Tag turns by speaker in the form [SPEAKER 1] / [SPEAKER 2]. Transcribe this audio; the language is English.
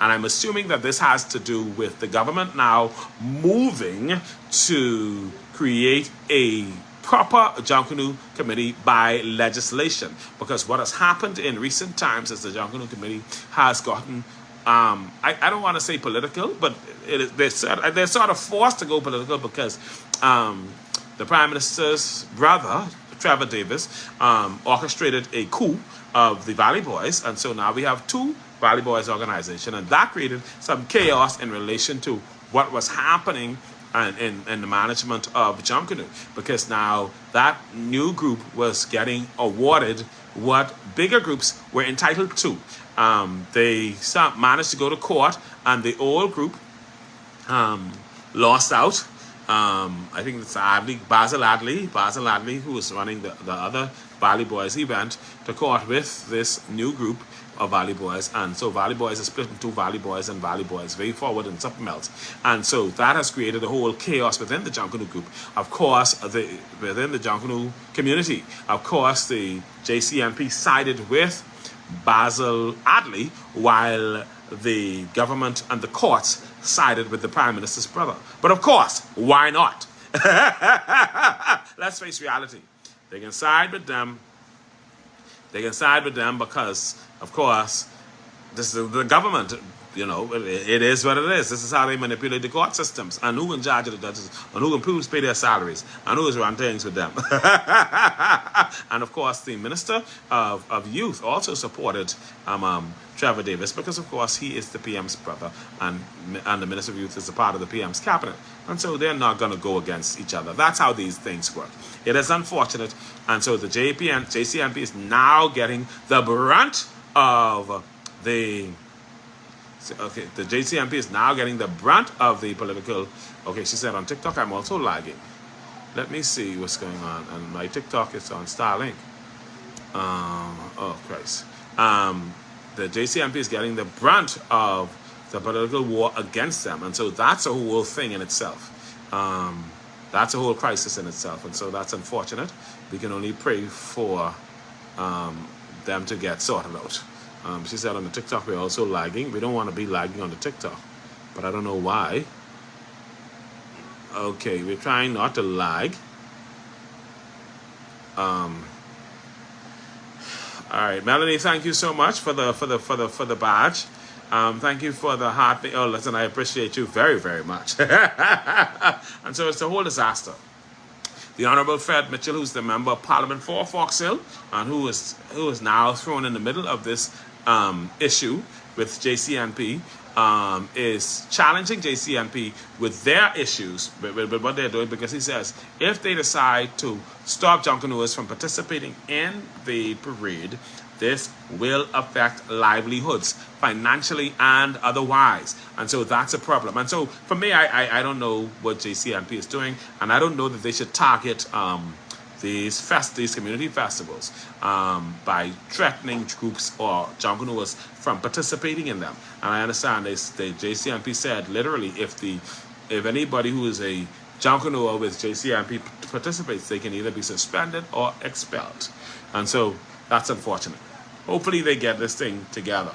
[SPEAKER 1] And I'm assuming that this has to do with the government now moving to create a proper Junkanoo Committee by legislation. Because what has happened in recent times is the Junkanoo Committee has gotten, I don't want to say political, but they're sort of forced to go political because the Prime Minister's brother, Trevor Davis, orchestrated a coup of the Valley Boys. And so now we have two Valley Boys organization, and that created some chaos in relation to what was happening in the management of Junkanoo, because now that new group was getting awarded what bigger groups were entitled to. They managed to go to court, and the old group lost out. I think it's Basil Adley, who was running the other Valley Boys event, to court with this new group of Valley Boys. And so Valley Boys is split into Valley Boys and Valley Boys Way Forward and something else. And so that has created a whole chaos within the Junkanoo group. Of course, within the Junkanoo community, of course, the JCNP sided with Basil Adley, while the government and the courts sided with the Prime Minister's brother. But of course, why not? Let's face reality. They can side with them. They can side with them because, of course, this is the government. You know, it is what it is. This is how they manipulate the court systems, and who in charge of the judges, and who can pay their salaries, and who is running things with them. And of course, the Minister of Youth also supported Trevor Davis, because of course he is the PM's brother, and the Minister of Youth is a part of the PM's cabinet, and so they're not going to go against each other. That's how these things work. It is unfortunate, and so the JCNP is now getting the brunt of the. Okay, the JCNP is now getting the brunt of the political. Okay, she said on TikTok I'm also lagging. Let me see what's going on. And my TikTok is on Starlink. Oh Christ. The JCNP is getting the brunt of the political war against them, and so that's a whole thing in itself. That's a whole crisis in itself, and so that's unfortunate. We can only pray for them to get sorted out. She said on the TikTok we're also lagging. We don't want to be lagging on the TikTok, but I don't know why. Okay, we're trying not to lag. All right, Melanie, thank you so much for the badge. Thank you for the heart. Oh, listen, I appreciate you very, very much. And so it's a whole disaster. The Honorable Fred Mitchell, who's the Member of Parliament for Fox Hill, and who is now thrown in the middle of this issue with JCNP, is challenging JCNP with their issues, with what they're doing, because he says if they decide to stop Junkanooers from participating in the parade, this will affect livelihoods, financially and otherwise. And so that's a problem. And so for me, I don't know what JCNP is doing, and I don't know that they should target these community festivals by threatening groups or Junkanooers from participating in them. And I understand the JCNP said literally if anybody who is a Junkanooer with JCNP participates, they can either be suspended or expelled. And so that's unfortunate. Hopefully they get this thing together.